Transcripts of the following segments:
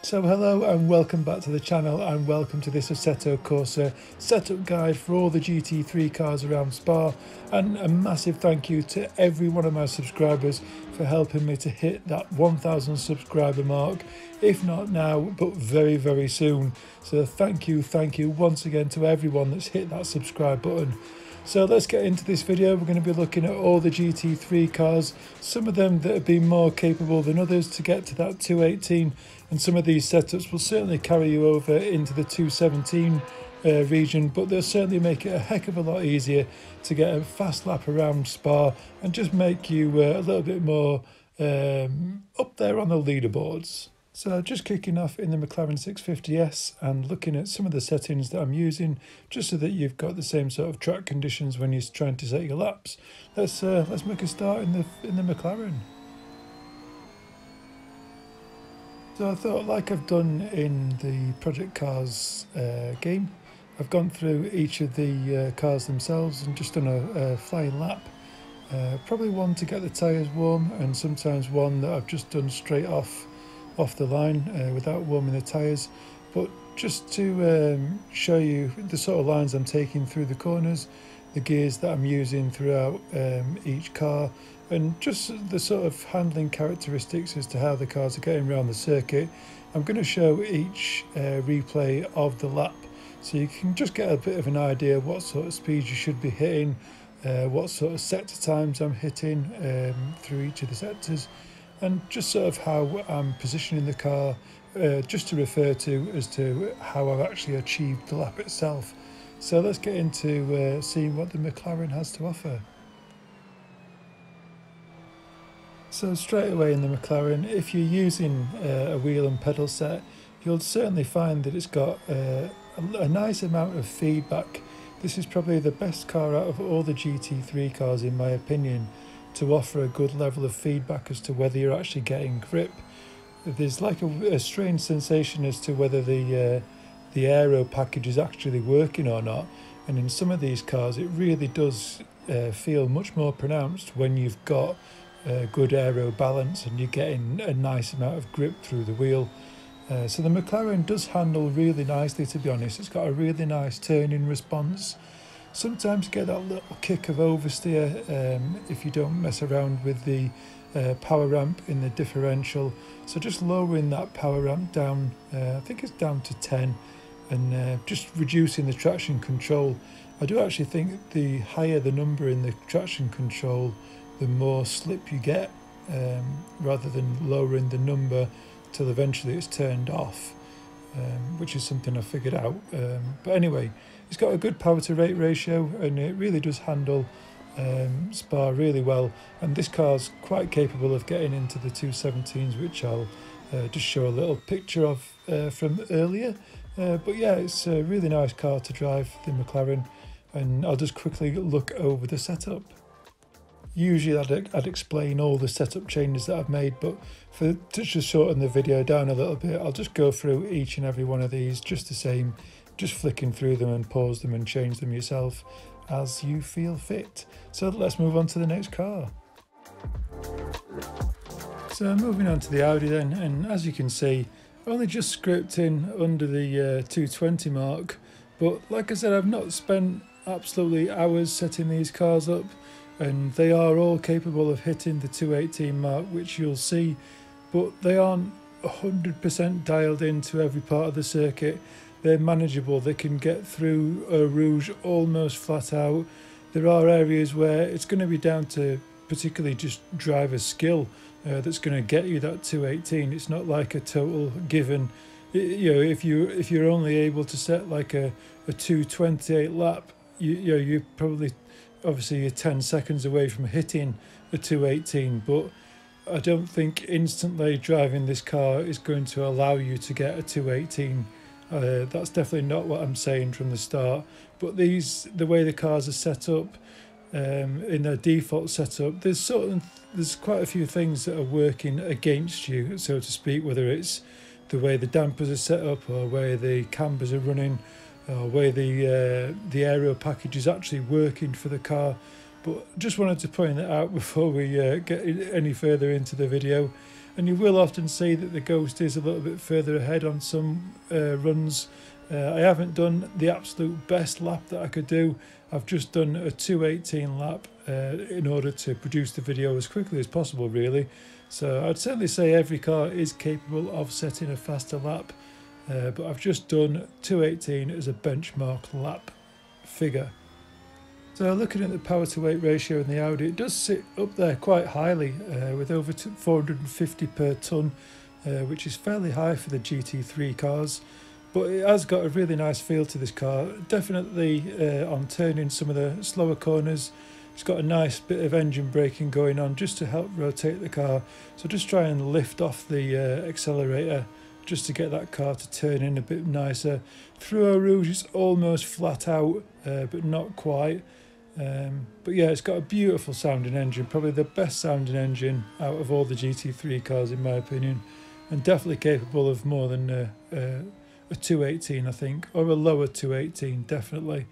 So hello and welcome back to the channel, and welcome to this Assetto Corsa setup guide for all the GT3 cars around Spa, and a massive thank you to every one of my subscribers for helping me to hit that 1000 subscriber mark, if not now but very soon. So thank you once again to everyone that's hit that subscribe button. So let's get into this video. We're going to be looking at all the GT3 cars, some of them that have been more capable than others to get to that 218, and some of these setups will certainly carry you over into the 217 region, but they'll certainly make it a heck of a lot easier to get a fast lap around Spa and just make you a little bit more up there on the leaderboards. So just kicking off in the McLaren 650S and looking at some of the settings that I'm using, just so that you've got the same sort of track conditions when you're trying to set your laps. Let's make a start in the McLaren. So I thought, like I've done in the Project Cars game, I've gone through each of the cars themselves and just done a flying lap. Probably one to get the tyres warm, and sometimes one that I've just done straight off the line without warming the tyres, but just to show you the sort of lines I'm taking through the corners, the gears that I'm using throughout each car, and just the sort of handling characteristics as to how the cars are getting around the circuit. I'm going to show each replay of the lap, so you can just get a bit of an idea what sort of speed you should be hitting, what sort of sector times I'm hitting through each of the sectors, and just sort of how I'm positioning the car, just to refer to as to how I've actually achieved the lap itself. So let's get into seeing what the McLaren has to offer. So straight away in the McLaren, if you're using a wheel and pedal set, you'll certainly find that it's got a nice amount of feedback. This is probably the best car out of all the GT3 cars, in my opinion, to offer a good level of feedback as to whether you're actually getting grip. There's like a strange sensation as to whether the aero package is actually working or not, and in some of these cars it really does feel much more pronounced when you've got good aero balance and you're getting a nice amount of grip through the wheel. So the McLaren does handle really nicely, to be honest. It's got a really nice turning response. Sometimes you get that little kick of oversteer if you don't mess around with the power ramp in the differential. So just lowering that power ramp down, I think it's down to 10, and just reducing the traction control. I do actually think the higher the number in the traction control, the more slip you get, rather than lowering the number till eventually it's turned off, which is something I figured out. But anyway, it's got a good power to rate ratio, and it really does handle Spa really well, and this car's quite capable of getting into the 217s, which I'll just show a little picture of from earlier. But yeah, it's a really nice car to drive, the McLaren, and I'll just quickly look over the setup. Usually I'd explain all the setup changes that I've made, but to just shorten the video down a little bit, I'll just go through each and every one of these just the same, just flicking through them and pause them and change them yourself as you feel fit. So let's move on to the next car. So moving on to the Audi then, and as you can see, only just scraped in under the 220 mark, but like I said, I've not spent absolutely hours setting these cars up, and they are all capable of hitting the 218 mark, which you'll see, but they aren't 100% dialed into every part of the circuit. They're manageable. They can get through Eau Rouge almost flat out. There are areas where it's going to be down to particularly just driver skill that's going to get you that 218. It's not like a total given. You know, if you're only able to set like a 228 lap, you're probably, obviously you're 10 seconds away from hitting a 218, but I don't think instantly driving this car is going to allow you to get a 218. That's definitely not what I'm saying from the start, but the way the cars are set up, in their default setup, there's quite a few things that are working against you, so to speak, whether it's the way the dampers are set up, or where the cambers are running, or where the aero package is actually working for the car. But just wanted to point that out before we get any further into the video. and you will often see that the Ghost is a little bit further ahead on some runs. I haven't done the absolute best lap that I could do. I've just done a 2:18 lap in order to produce the video as quickly as possible, really. So I'd certainly say every car is capable of setting a faster lap, but I've just done 2:18 as a benchmark lap figure. So looking at the power to weight ratio in the Audi, it does sit up there quite highly with over 450 per tonne, which is fairly high for the GT3 cars. But it has got a really nice feel to this car, definitely on turning some of the slower corners. It's got a nice bit of engine braking going on just to help rotate the car. So just try and lift off the accelerator just to get that car to turn in a bit nicer. Through Eau Rouge it's almost flat out, but not quite. But yeah, it's got a beautiful sounding engine, probably the best sounding engine out of all the GT3 cars in my opinion, and definitely capable of more than a 2:18 I think, or a lower 2:18 definitely.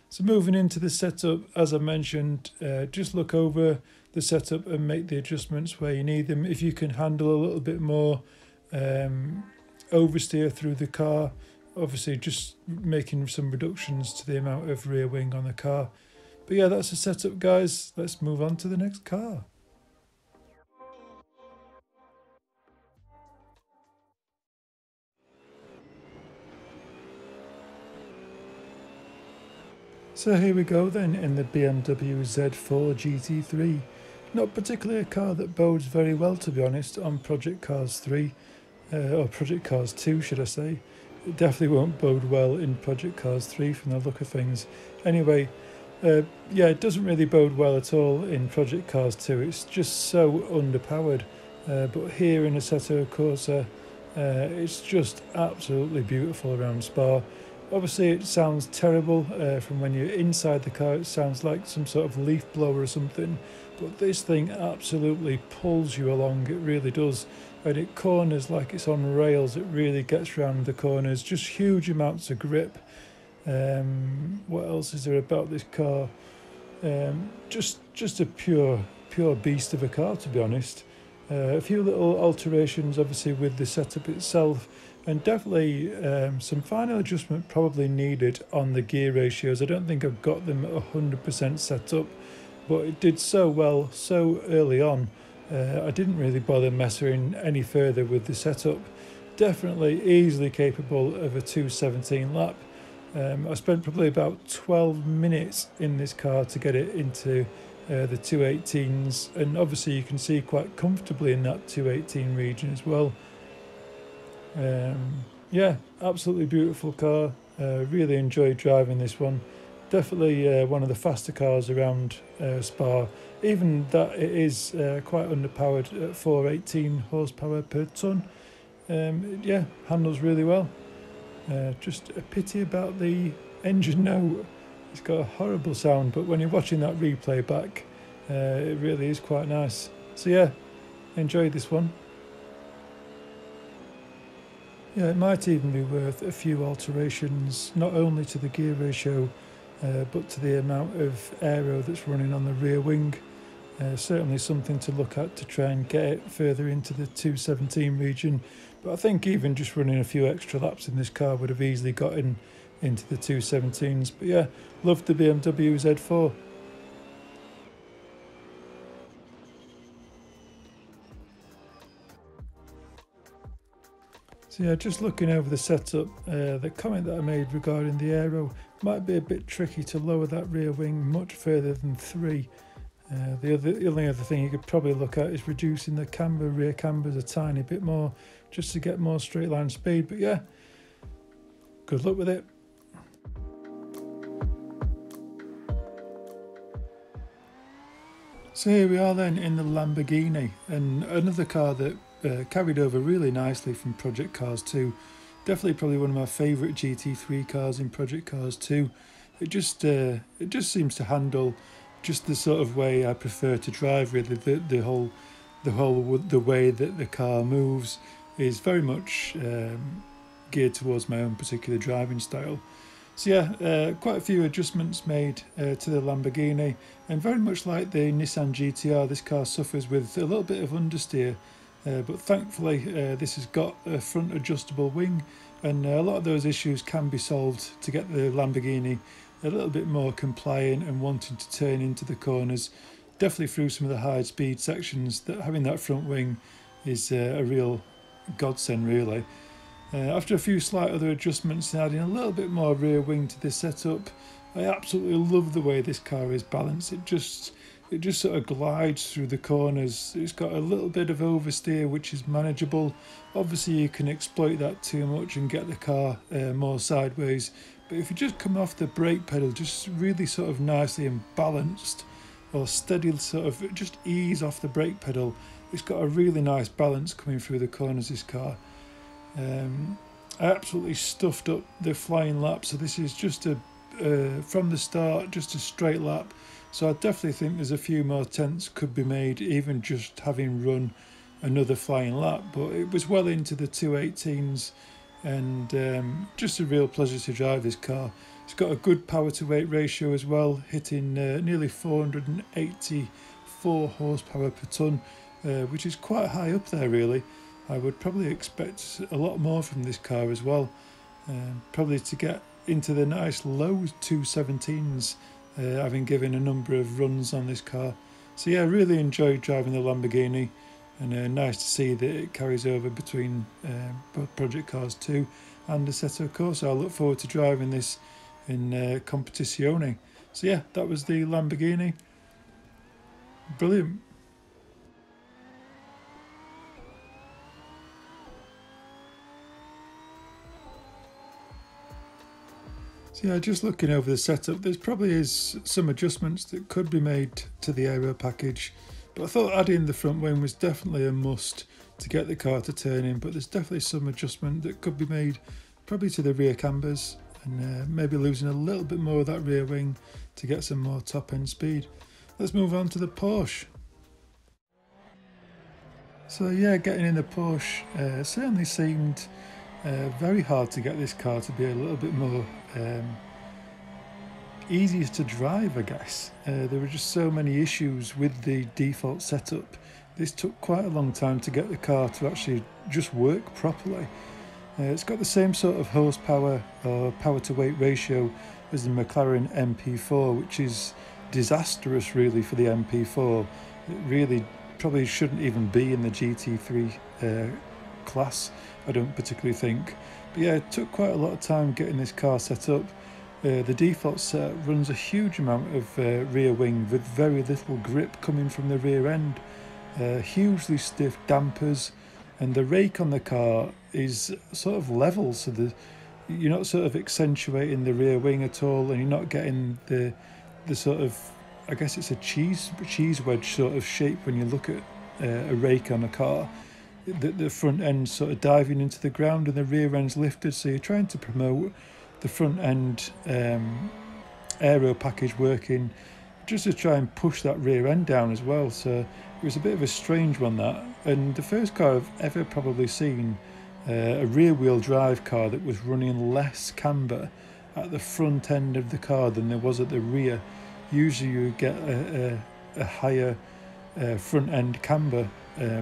So moving into the setup, as I mentioned, just look over the setup and make the adjustments where you need them. If you can handle a little bit more oversteer through the car, obviously just making some reductions to the amount of rear wing on the car. But yeah, that's the setup, guys. Let's move on to the next car. So here we go then in the BMW Z4 GT3. Not particularly a car that bodes very well, to be honest, on Project Cars 3, or Project Cars 2 should I say. It definitely won't bode well in Project Cars 3 from the look of things. Anyway, yeah, it doesn't really bode well at all in Project Cars 2, it's just so underpowered. But here in Assetto Corsa, it's just absolutely beautiful around Spa. Obviously it sounds terrible from when you're inside the car, it sounds like some sort of leaf blower or something, but this thing absolutely pulls you along, it really does. And it corners like it's on rails, it really gets round the corners, just huge amounts of grip. What else is there about this car? Just a pure beast of a car, to be honest. A few little alterations obviously with the setup itself, and definitely some final adjustment probably needed on the gear ratios. I don't think I've got them 100% set up, but it did so well so early on. I didn't really bother messing any further with the setup. Definitely easily capable of a 2:17 lap. I spent probably about 12 minutes in this car to get it into the 2:18s, and obviously you can see quite comfortably in that 2:18 region as well. Yeah, absolutely beautiful car. Really enjoyed driving this one. Definitely one of the faster cars around Spa, even that it is quite underpowered at 418 horsepower per tonne. Yeah, handles really well. Just a pity about the engine note. It's got a horrible sound, but when you're watching that replay back, it really is quite nice. So yeah, enjoyed this one. Yeah, it might even be worth a few alterations, not only to the gear ratio, but to the amount of aero that's running on the rear wing. Certainly something to look at to try and get it further into the 2:17 region. But I think even just running a few extra laps in this car would have easily gotten into the 2:17s. But yeah, loved the BMW Z4. So yeah, just looking over the setup, the comment that I made regarding the aero, might be a bit tricky to lower that rear wing much further than 3. The only other thing you could probably look at is reducing the camber, rear cambers a tiny bit more, just to get more straight line speed. But yeah, good luck with it. So here we are then in the Lamborghini, and another car that carried over really nicely from Project Cars 2. Definitely probably one of my favourite GT3 cars in Project Cars 2. It just seems to handle just the sort of way I prefer to drive, really. The way that the car moves is very much geared towards my own particular driving style. So yeah, quite a few adjustments made to the Lamborghini, and very much like the Nissan GTR, this car suffers with a little bit of understeer. but thankfully this has got a front adjustable wing, and a lot of those issues can be solved to get the Lamborghini a little bit more compliant and wanting to turn into the corners, definitely through some of the high speed sections. That having that front wing is a real godsend really. After a few slight other adjustments and adding a little bit more rear wing to this setup, I absolutely love the way this car is balanced. It just sort of glides through the corners. It's got a little bit of oversteer, which is manageable. Obviously you can exploit that too much and get the car more sideways, but if you just come off the brake pedal just really sort of nicely and balanced, or steady, sort of just ease off the brake pedal, it's got a really nice balance coming through the corners, this car. I absolutely stuffed up the flying lap, so this is just a from the start just a straight lap, so I definitely think there's a few more tenths could be made even just having run another flying lap, but it was well into the 218s, and just a real pleasure to drive this car. It's got a good power to weight ratio as well, hitting nearly 484 horsepower per tonne, which is quite high up there really. I would probably expect a lot more from this car as well, probably to get into the nice low 217s, having given a number of runs on this car. So yeah, I really enjoyed driving the Lamborghini, and nice to see that it carries over between both Project Cars 2 and Assetto Corsa. I look forward to driving this in Competizione. So yeah, that was the Lamborghini. Brilliant. So yeah, just looking over the setup, there's probably is some adjustments that could be made to the aero package, but I thought adding the front wing was definitely a must to get the car to turn in, but there's definitely some adjustment that could be made probably to the rear cambers, and maybe losing a little bit more of that rear wing to get some more top end speed. Let's move on to the Porsche. So yeah, getting in the Porsche certainly seemed very hard to get this car to be a little bit more easier to drive, I guess. There were just so many issues with the default setup. This took quite a long time to get the car to actually just work properly. It's got the same sort of horsepower or power to weight ratio as the McLaren MP4, which is disastrous really for the MP4. It really probably shouldn't even be in the GT3 class, I don't particularly think. But yeah, it took quite a lot of time getting this car set up. The default set runs a huge amount of rear wing with very little grip coming from the rear end, hugely stiff dampers, and the rake on the car is sort of level, so you're not sort of accentuating the rear wing at all, and you're not getting the sort of, I guess it's a cheese wedge sort of shape when you look at a rake on a car. The front end sort of diving into the ground and the rear end's lifted, so you're trying to promote the front end aero package working just to try and push that rear end down as well. So it was a bit of a strange one, that, and the first car I've ever probably seen a rear wheel drive car that was running less camber at the front end of the car than there was at the rear. Usually you would get a higher front end camber.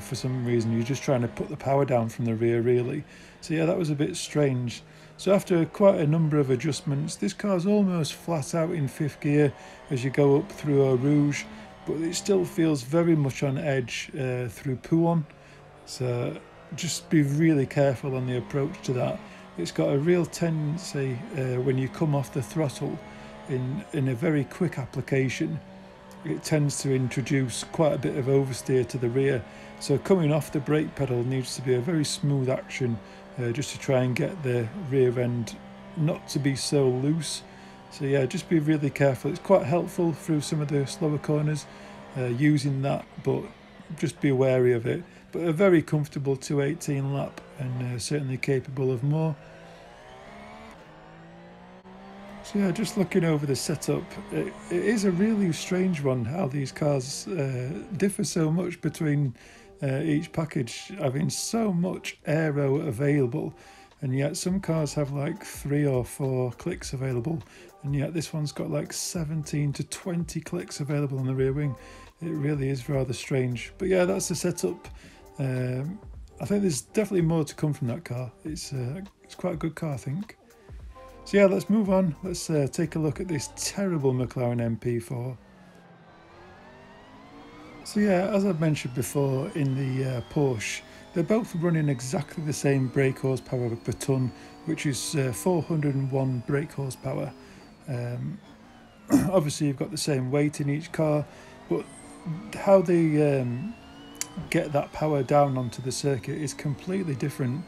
For some reason you're just trying to put the power down from the rear really. So yeah, that was a bit strange. So after quite a number of adjustments, this car's almost flat out in fifth gear as you go up through Eau Rouge, but it still feels very much on edge through Pouhon. So just be really careful on the approach to that. It's got a real tendency when you come off the throttle in a very quick application, it tends to introduce quite a bit of oversteer to the rear. So coming off the brake pedal needs to be a very smooth action, just to try and get the rear end not to be so loose. So yeah, just be really careful. It's quite helpful through some of the slower corners using that, but just be wary of it. But a very comfortable 218 lap, and certainly capable of more. So yeah, just looking over the setup, it is a really strange one how these cars differ so much between each package, having so much aero available, and yet some cars have like 3 or 4 clicks available, and yet this one's got like 17 to 20 clicks available on the rear wing. It really is rather strange. But yeah, that's the setup. I think there's definitely more to come from that car. It's quite a good car, I think. So yeah, let's move on. Let's take a look at this terrible McLaren MP4. So yeah, as I've mentioned before, in the Porsche, they're both running exactly the same brake horsepower per tonne, which is 401 brake horsepower. Obviously you've got the same weight in each car, but how they get that power down onto the circuit is completely different.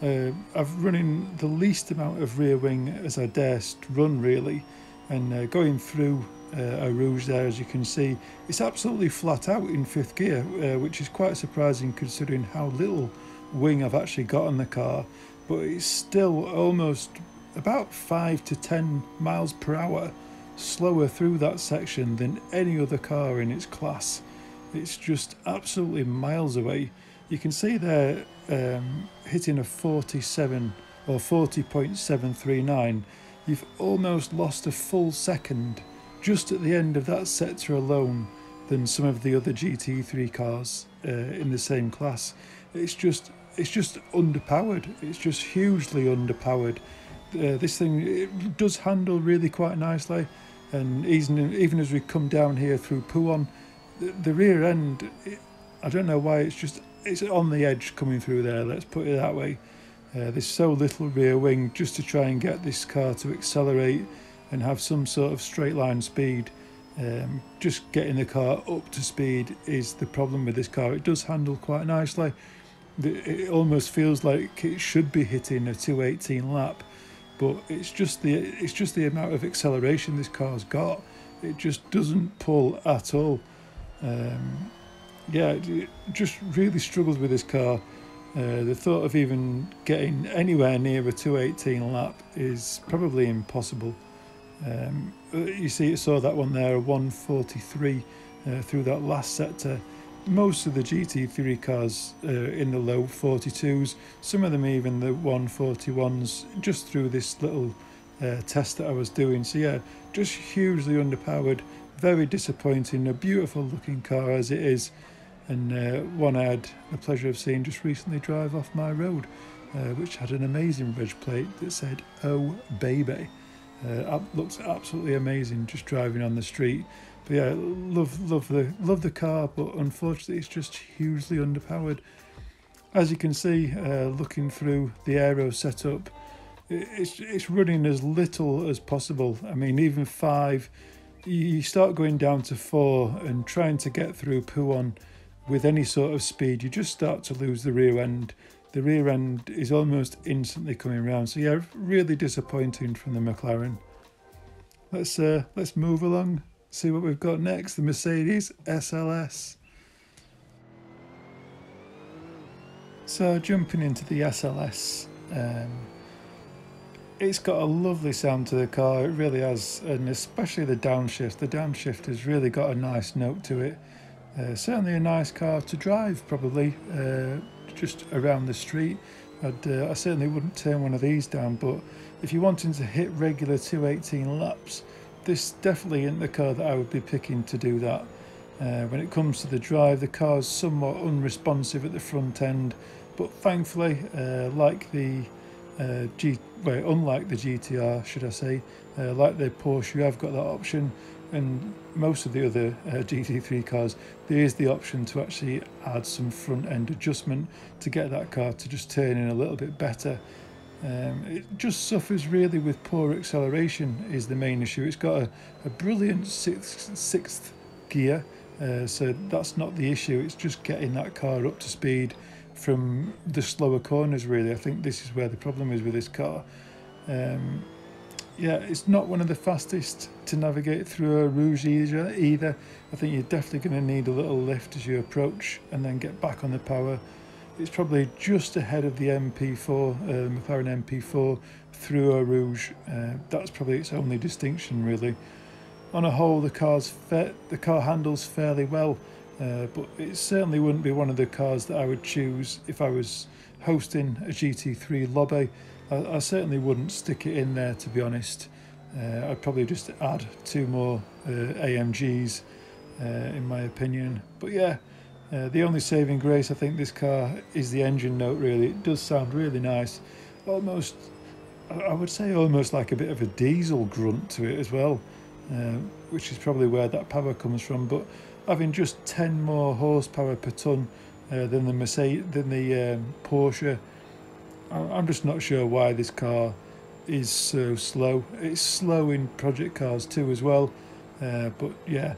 I've running the least amount of rear wing as I dare run, really, and going through a Rouge there, as you can see, it's absolutely flat out in 5th gear, which is quite surprising considering how little wing I've actually got on the car, but it's still almost about 5 to 10 miles per hour slower through that section than any other car in its class. It's just absolutely miles away. You can see they're hitting a 47 or 40.739. You've almost lost a full second just at the end of that sector alone than some of the other GT3 cars in the same class. It's just underpowered. It's just hugely underpowered. This thing, it does handle really quite nicely, and even as we come down here through Pouhon, the rear end, I don't know why, it's on the edge coming through there, let's put it that way. There's so little rear wing just to try and get this car to accelerate and have some sort of straight line speed. Just getting the car up to speed is the problem with this car. It does handle quite nicely. It almost feels like it should be hitting a 218 lap, but it's just the amount of acceleration this car's got. It just doesn't pull at all. Yeah, it just really struggled with this car. The thought of even getting anywhere near a 218 lap is probably impossible. You saw that one there, a 143 through that last sector. Most of the GT3 cars in the low 42s, some of them even the 141s, just through this little test that I was doing. So yeah, just hugely underpowered, very disappointing. A beautiful looking car as it is, and one I had the pleasure of seeing just recently drive off my road, which had an amazing reg plate that said "Oh baby." Looks absolutely amazing just driving on the street. But yeah, love the car, but unfortunately it's just hugely underpowered. As you can see, looking through the aero setup, it's running as little as possible. I mean, even 5, you start going down to 4 and trying to get through Pouhon with any sort of speed, you just start to lose the rear end. The rear end is almost instantly coming around. So yeah, really disappointing from the McLaren. Let's move along, see what we've got next. The Mercedes SLS. So jumping into the SLS, it's got a lovely sound to the car, it really has, and especially the downshift. The downshift has really got a nice note to it. Certainly a nice car to drive, probably, just around the street. I certainly wouldn't turn one of these down, but if you're wanting to hit regular 218 laps, this definitely isn't the car that I would be picking to do that. When it comes to the drive, the car's somewhat unresponsive at the front end, but thankfully, unlike the GTR, should I say, like the Porsche, you have got that option, and most of the other GT3 cars, there is the option to actually add some front end adjustment to get that car to just turn in a little bit better. It just suffers really with poor acceleration is the main issue. It's got a brilliant sixth gear, so that's not the issue. It's just getting that car up to speed from the slower corners, really. I think this is where the problem is with this car. Yeah, it's not one of the fastest to navigate through a Rouge either. I think you're definitely going to need a little lift as you approach and then get back on the power. It's probably just ahead of the MP4, McLaren MP4 through a Rouge. That's probably its only distinction, really. On a whole, the car handles fairly well, but it certainly wouldn't be one of the cars that I would choose if I was hosting a GT3 lobby. I certainly wouldn't stick it in there, to be honest. I'd probably just add 2 more AMGs, in my opinion. But yeah, The only saving grace I think this car is the engine note really. It does sound really nice. Almost, I would say almost like a bit of a diesel grunt to it as well, which is probably where that power comes from. But having just 10 more horsepower per tonne than the Porsche, I'm just not sure why this car is so slow. It's slow in project cars too as well, but yeah,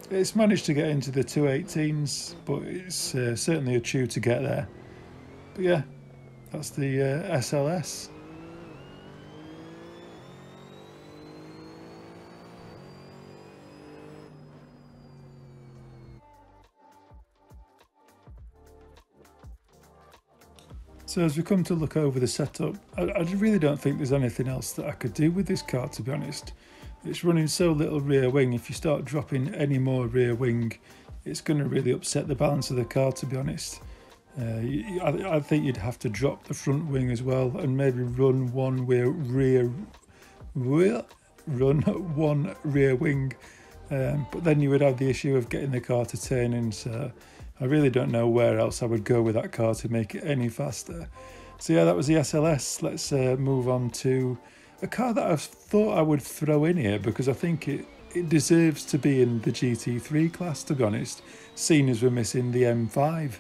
it's managed to get into the 218s, but it's certainly a chew to get there. But yeah, that's the SLS. So as we come to look over the setup, I really don't think there's anything else that I could do with this car, to be honest. It's running so little rear wing. If you start dropping any more rear wing, it's going to really upset the balance of the car, to be honest. I think you'd have to drop the front wing as well and maybe run one rear wing, but then you would have the issue of getting the car to turn in. So I really don't know where else I would go with that car to make it any faster. So yeah, that was the SLS. Let's move on to a car that I thought I would throw in here because I think it deserves to be in the GT3 class, to be honest, seeing as we're missing the M5.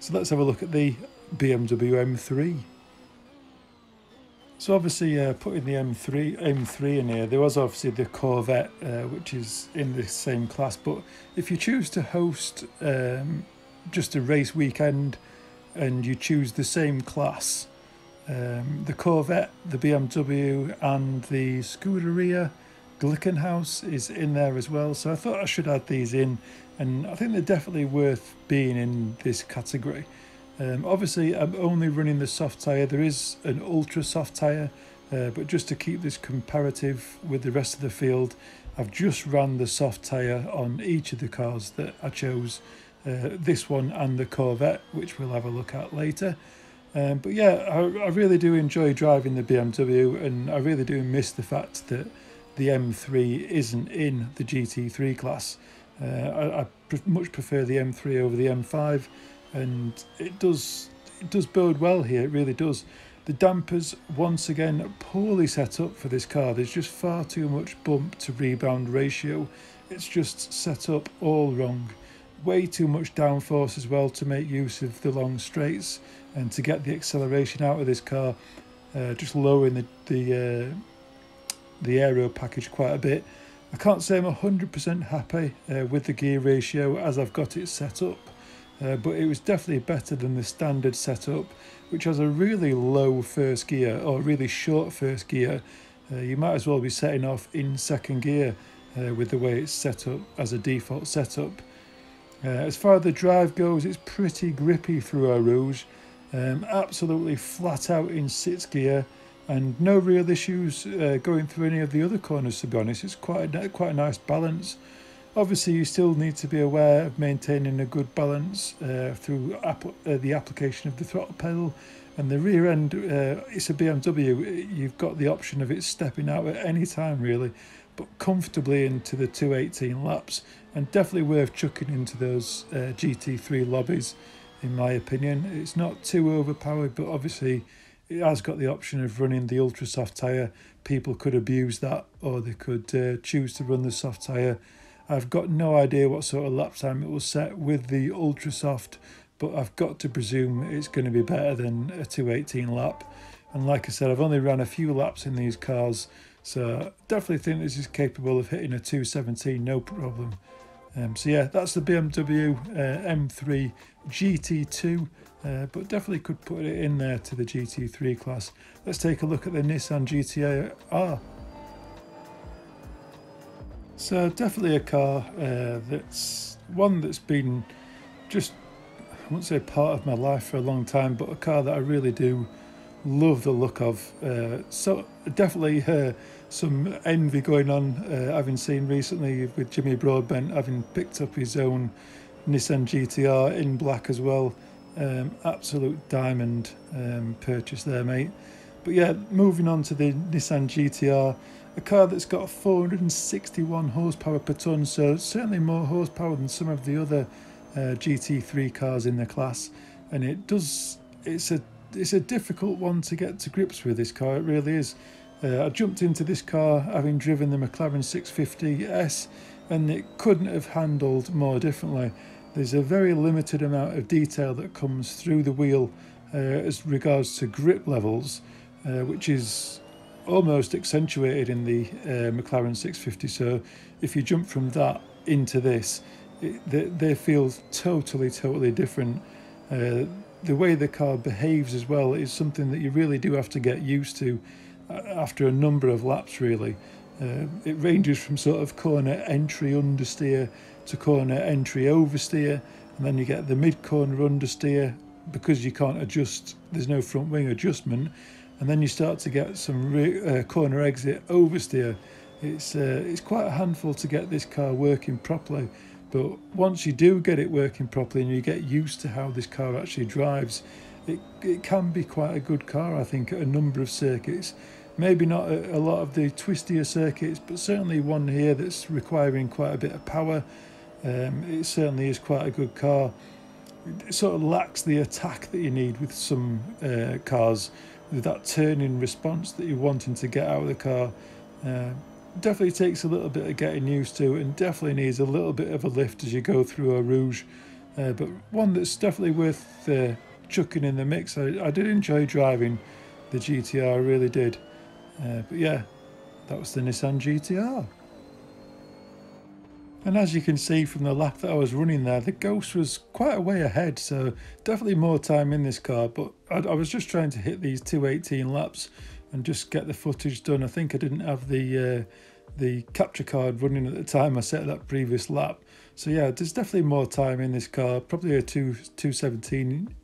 So let's have a look at the BMW M3. So obviously putting the M3 in here, there was obviously the Corvette, which is in the same class, but if you choose to host just a race weekend and you choose the same class, the Corvette, the BMW and the Scuderia GLICKENHAUS is in there as well. So I thought I should add these in, and I think they're definitely worth being in this category. Obviously I'm only running the soft tyre. There is an ultra soft tyre, but just to keep this comparative with the rest of the field, I've just ran the soft tyre on each of the cars that I chose, this one and the Corvette, which we'll have a look at later. But yeah, I really do enjoy driving the BMW, and I really do miss the fact that the M3 isn't in the GT3 class. I much prefer the M3 over the M5, and it does bode well here, it really does. The dampers, once again, poorly set up for this car. There's just far too much bump to rebound ratio. It's just set up all wrong. Way too much downforce as well to make use of the long straights and to get the acceleration out of this car, just lowering the aero package quite a bit. I can't say I'm 100% happy with the gear ratio as I've got it set up, but it was definitely better than the standard setup, which has a really low first gear, or really short first gear. You might as well be setting off in second gear with the way it's set up as a default setup. As far as the drive goes, it's pretty grippy through Eau Rouge, absolutely flat out in sixth gear, and no real issues going through any of the other corners, to be honest. It's quite a nice balance. Obviously you still need to be aware of maintaining a good balance through the application of the throttle pedal, and the rear end, it's a BMW, you've got the option of it stepping out at any time really, but comfortably into the 218 laps, and definitely worth chucking into those GT3 lobbies in my opinion. It's not too overpowered, but obviously it has got the option of running the ultra soft tyre. People could abuse that, or they could choose to run the soft tyre. I've got no idea what sort of lap time it will set with the ultra soft, but I've got to presume it's going to be better than a 218 lap. And like I said, I've only ran a few laps in these cars, so definitely think this is capable of hitting a 217 no problem. So yeah, that's the BMW M3 GT2, but definitely could put it in there to the GT3 class. Let's take a look at the Nissan GT-R. So definitely a car that's one that's been just, I won't say part of my life for a long time, but a car that I really do love the look of. So definitely some envy going on, having seen recently with Jimmy Broadbent having picked up his own Nissan GT-R in black as well. Absolute diamond purchase there, mate. But yeah, moving on to the Nissan GT-R, a car that's got 461 horsepower per tonne, so certainly more horsepower than some of the other GT3 cars in the class, and it's a difficult one to get to grips with, this car. It really is. I jumped into this car having driven the McLaren 650S, and it couldn't have handled more differently. There's a very limited amount of detail that comes through the wheel as regards to grip levels, which is almost accentuated in the McLaren 650. So if you jump from that into this, they feel totally different. The way the car behaves as well is something that you really do have to get used to after a number of laps, really. It ranges from sort of corner entry understeer to corner entry oversteer, and then you get the mid-corner understeer because you can't adjust, there's no front wing adjustment, and then you start to get some corner exit oversteer. It's quite a handful to get this car working properly, but once you do get it working properly and you get used to how this car actually drives, it can be quite a good car, I think, at a number of circuits. Maybe not a lot of the twistier circuits, but certainly one here that's requiring quite a bit of power. It certainly is quite a good car. It sort of lacks the attack that you need with some cars, with that turning response that you're wanting to get out of the car. Definitely takes a little bit of getting used to, and definitely needs a little bit of a lift as you go through a rouge. But one that's definitely worth chucking in the mix. I did enjoy driving the GTR, I really did. But yeah, that was the Nissan GTR. And as you can see from the lap that I was running there, the Ghost was quite a way ahead, so definitely more time in this car. But I was just trying to hit these 218 laps and just get the footage done. I think I didn't have the capture card running at the time I set that previous lap. So yeah, there's definitely more time in this car, probably a 217,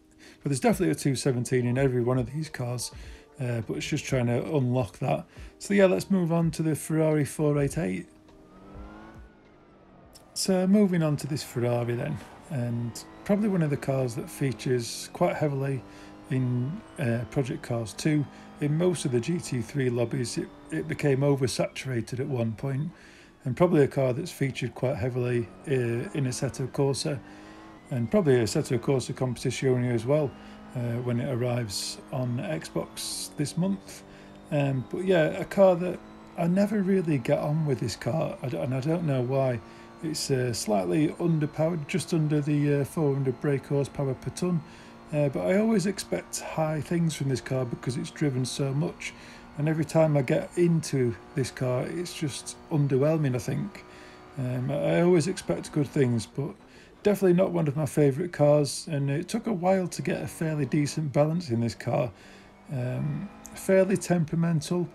but there's definitely a 217 in every one of these cars. But it's just trying to unlock that. So yeah, let's move on to the Ferrari 488. So moving on to this Ferrari then, and probably one of the cars that features quite heavily in Project Cars 2. In most of the GT3 lobbies, it became oversaturated at one point, and probably a car that's featured quite heavily in Assetto Corsa, and probably Assetto Corsa Competizione as well, when it arrives on Xbox this month. But yeah, a car that I never really get on with, this car, and I don't know why. It's slightly underpowered, just under the 400 brake horsepower per tonne, but I always expect high things from this car because it's driven so much, and every time I get into this car it's just underwhelming, I think. I always expect good things, but definitely not one of my favourite cars, and it took a while to get a fairly decent balance in this car. Fairly temperamental,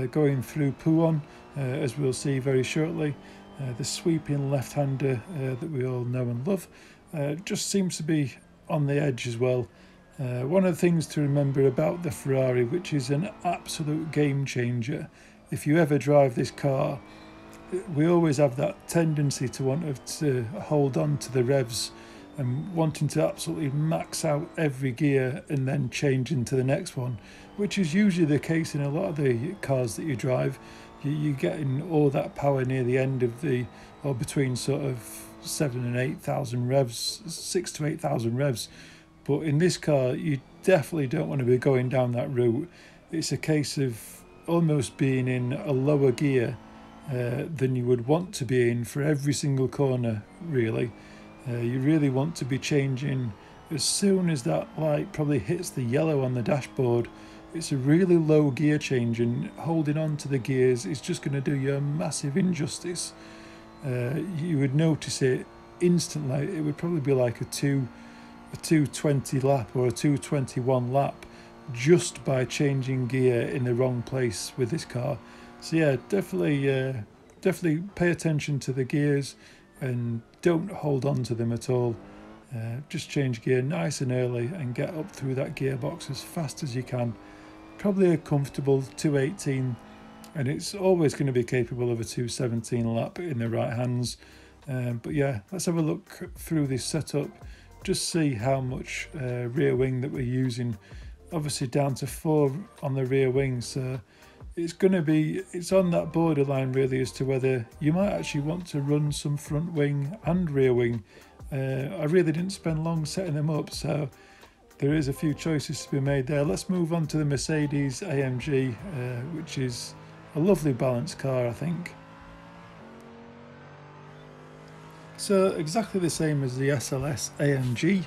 going through Pouhon, as we'll see very shortly. The sweeping left-hander that we all know and love just seems to be on the edge as well. One of the things to remember about the Ferrari, which is an absolute game changer, if you ever drive this car, we always have that tendency to want to hold on to the revs and wanting to absolutely max out every gear and then change into the next one, which is usually the case in a lot of the cars that you drive. You're getting all that power near the end of or between sort of 7,000 and 8,000 revs, 6,000 to 8,000 revs. But in this car, you definitely don't want to be going down that route. It's a case of almost being in a lower gear than you would want to be in for every single corner, really. You really want to be changing as soon as that light probably hits the yellow on the dashboard. It's a really low gear change, and holding on to the gears is just going to do you a massive injustice. You would notice it instantly. It would probably be like a 220 lap or a 221 lap just by changing gear in the wrong place with this car. So yeah, definitely pay attention to the gears and don't hold on to them at all. Just change gear nice and early and get up through that gearbox as fast as you can. Probably a comfortable 218, and it's always going to be capable of a 217 lap in the right hands. But yeah, let's have a look through this setup, just see how much rear wing that we're using. Obviously down to 4 on the rear wing, so it's on that borderline really as to whether you might actually want to run some front wing and rear wing I really didn't spend long setting them up, so there is a few choices to be made there. Let's move on to the Mercedes AMG, which is a lovely balanced car, I think. So exactly the same as the SLS AMG,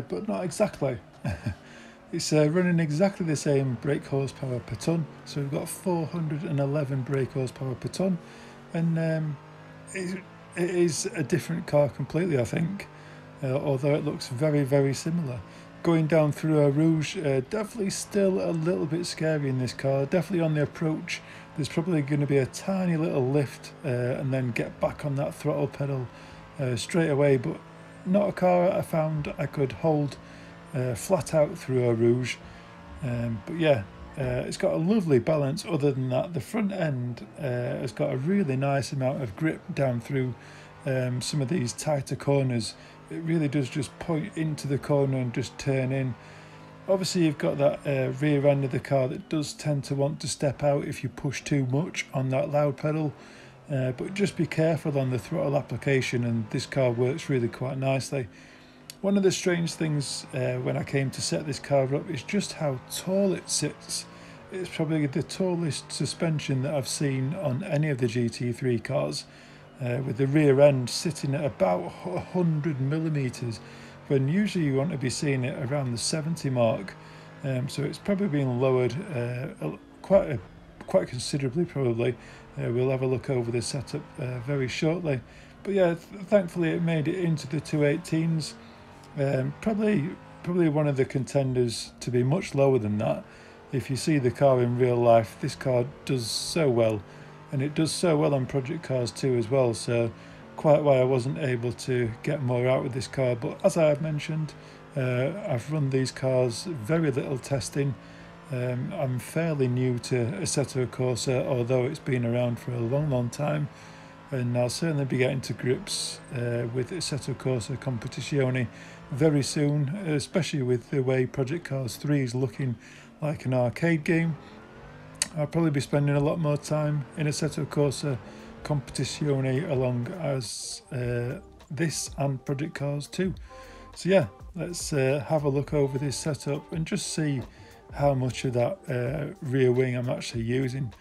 but not exactly. It's running exactly the same brake horsepower per tonne, so we've got 411 brake horsepower per tonne, and it is a different car completely, I think, although it looks very, very similar. Going down through Eau Rouge, definitely still a little bit scary in this car. Definitely on the approach, there's probably going to be a tiny little lift and then get back on that throttle pedal straight away, but not a car I found I could hold flat out through Eau Rouge. But yeah, it's got a lovely balance. Other than that, the front end has got a really nice amount of grip down through some of these tighter corners. It really does just point into the corner and just turn in. Obviously you've got that rear end of the car that does tend to want to step out if you push too much on that loud pedal, but just be careful on the throttle application, and this car works really quite nicely. One of the strange things when I came to set this car up is just how tall it sits. It's probably the tallest suspension that I've seen on any of the GT3 cars, with the rear end sitting at about 100 millimeters, when usually you want to be seeing it around the 70 mark. So it's probably been lowered quite considerably probably. We'll have a look over the setup very shortly. But yeah, thankfully it made it into the 218s. Probably one of the contenders to be much lower than that. If you see the car in real life, this car does so well, and it does so well on project cars too as well, so quite why I wasn't able to get more out of this car. But as I have mentioned, I've run these cars very little testing. I'm fairly new to Assetto Corsa, although it's been around for a long time, and I'll certainly be getting to grips with Assetto Corsa Competizione very soon, especially with the way Project Cars 3 is looking like an arcade game. I'll probably be spending a lot more time in Assetto Corsa Competizione along as this and Project Cars 2. So yeah, let's have a look over this setup and just see how much of that rear wing I'm actually using.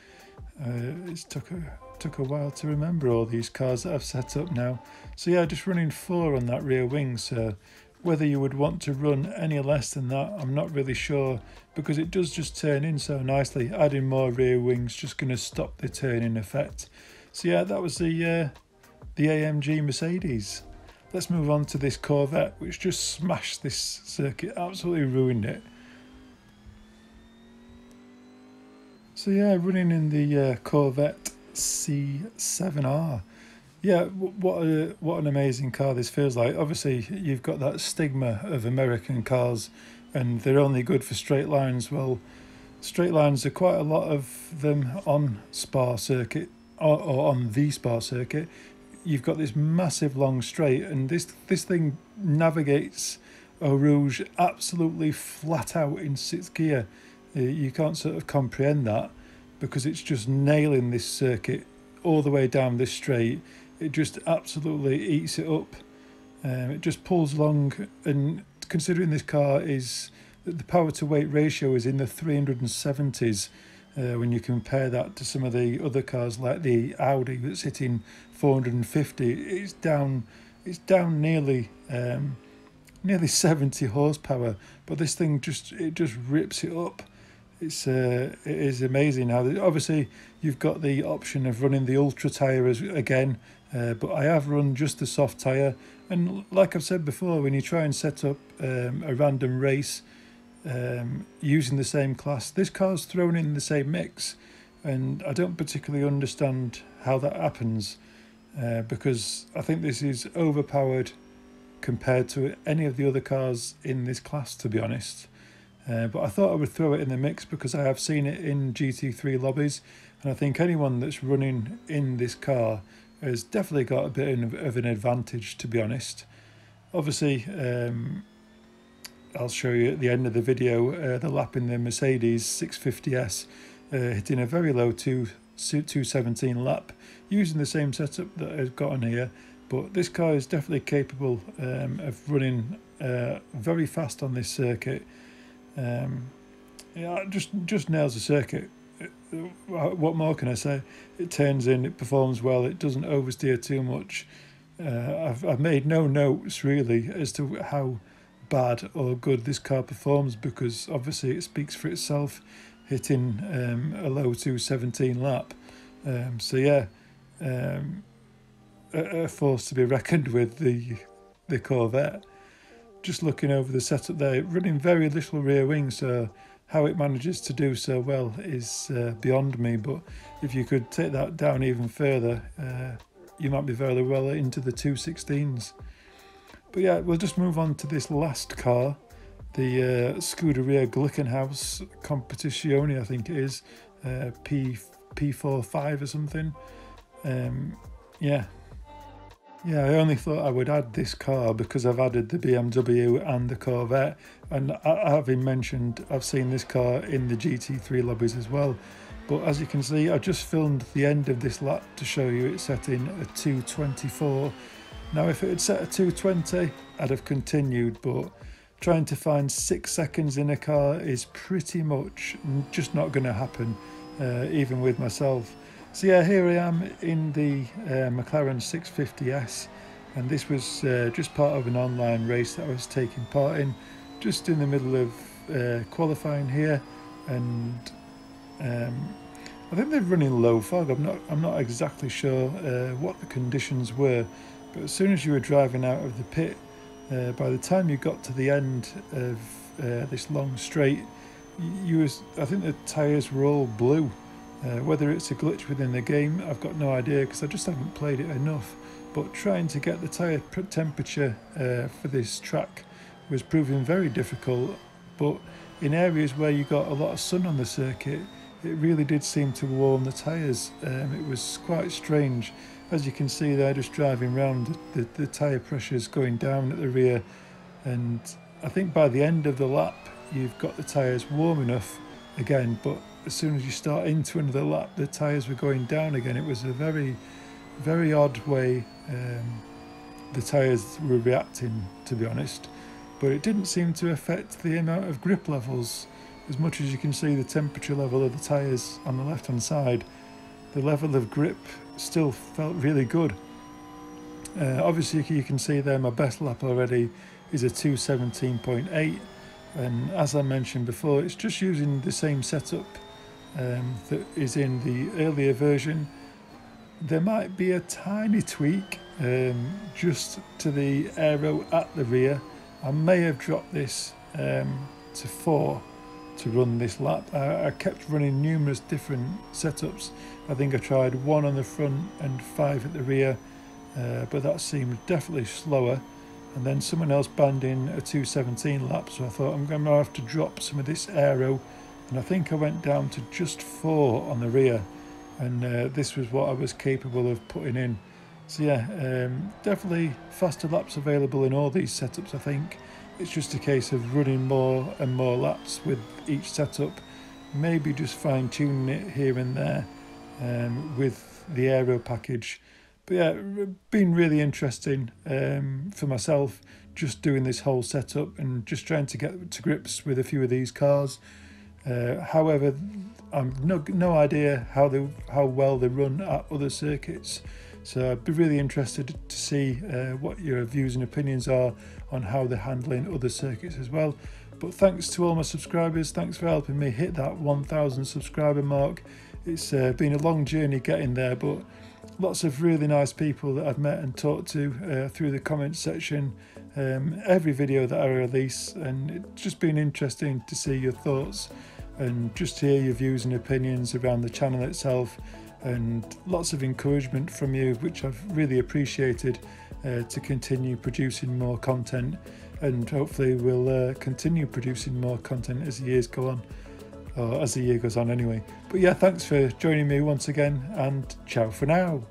It's took a while to remember all these cars that I've set up now. So yeah, just running 4 on that rear wing, so whether you would want to run any less than that, I'm not really sure, because it does just turn in so nicely. Adding more rear wings just going to stop the turning effect. So yeah, that was the AMG Mercedes. Let's move on to this Corvette, which just smashed this circuit, absolutely ruined it. So yeah, running in the Corvette C7R. Yeah, what an amazing car this feels like. Obviously, you've got that stigma of American cars, and they're only good for straight lines. Well, straight lines are quite a lot of them on Spa circuit, or on the Spa circuit. You've got this massive long straight, and this thing navigates Eau Rouge absolutely flat out in 6th gear. You can't sort of comprehend that, because it's just nailing this circuit all the way down this straight. It just absolutely eats it up. It just pulls along, and considering this car is the power to weight ratio is in the 370s, when you compare that to some of the other cars like the Audi that's hitting 450, it's down nearly 70 horsepower. But this thing just rips it up. It is amazing how obviously you've got the option of running the ultra tyre again, but I have run just the soft tyre, and like I've said before, when you try and set up a random race using the same class, this car's thrown in the same mix, and I don't particularly understand how that happens, because I think this is overpowered compared to any of the other cars in this class, to be honest. But I thought I would throw it in the mix because I have seen it in GT3 lobbies, and I think anyone that's running in this car has definitely got a bit of an advantage, to be honest. Obviously, I'll show you at the end of the video the lap in the Mercedes 650S, hitting a very low 217 lap using the same setup that I've got on here, but this car is definitely capable of running very fast on this circuit. Yeah, just nails the circuit. What more can I say? It turns in, it performs well, it doesn't oversteer too much. I've made no notes really as to how bad or good this car performs, because obviously it speaks for itself, hitting a low 217 lap. So yeah, a force to be reckoned with, the Corvette. Just looking over the setup there, running very little rear wing, so how it manages to do so well is beyond me. But if you could take that down even further, you might be very well into the 216s. But yeah, we'll just move on to this last car, the Scuderia GLICKENHAUS Competizione, I think it is, P45 or something. Yeah, I only thought I would add this car because I've added the BMW and the Corvette, and having mentioned, I've seen this car in the GT3 lobbies as well. But as you can see, I just filmed the end of this lap to show you it's set in a 224. Now if it had set a 220, I'd have continued, but trying to find 6 seconds in a car is pretty much just not going to happen, even with myself. So yeah, here I am in the McLaren 650S, and this was just part of an online race that I was taking part in, just in the middle of qualifying here, and I think they're running low fog. I'm not exactly sure what the conditions were, but as soon as you were driving out of the pit, by the time you got to the end of this long straight, I think the tyres were all blue. Whether it's a glitch within the game, I've got no idea because I just haven't played it enough. But trying to get the tyre temperature for this track was proving very difficult. But in areas where you got a lot of sun on the circuit, it really did seem to warm the tyres. It was quite strange. As you can see there, just driving around, the tyre pressure's going down at the rear. And I think by the end of the lap, you've got the tyres warm enough again, but as soon as you start into another lap, the tyres were going down again. It was a very, very odd way the tyres were reacting, to be honest. But it didn't seem to affect the amount of grip levels. As much as you can see the temperature level of the tyres on the left hand side, the level of grip still felt really good. Obviously you can see there my best lap already is a 217.8, and as I mentioned before, it's just using the same setup that is in the earlier version. There might be a tiny tweak just to the aero at the rear. I may have dropped this to 4 to run this lap. I kept running numerous different setups. I think I tried 1 on the front and 5 at the rear, but that seemed definitely slower. And then someone else banned in a 217 lap, so I thought I'm going to have to drop some of this aero, and I think I went down to just 4 on the rear, and this was what I was capable of putting in. So yeah, definitely faster laps available in all these setups. I think it's just a case of running more and more laps with each setup, maybe just fine-tuning it here and there with the aero package. But yeah, been really interesting for myself, just doing this whole setup and just trying to get to grips with a few of these cars. However, I've no idea how well they run at other circuits. So I'd be really interested to see what your views and opinions are on how they're handling other circuits as well. But thanks to all my subscribers, thanks for helping me hit that 1,000 subscriber mark. It's been a long journey getting there, but lots of really nice people that I've met and talked to through the comments section, every video that I release, and it's just been interesting to see your thoughts and just hear your views and opinions around the channel itself, and lots of encouragement from you, which I've really appreciated, to continue producing more content, and hopefully we'll continue producing more content as the years go on, or as the year goes on anyway. But yeah, thanks for joining me once again, and ciao for now.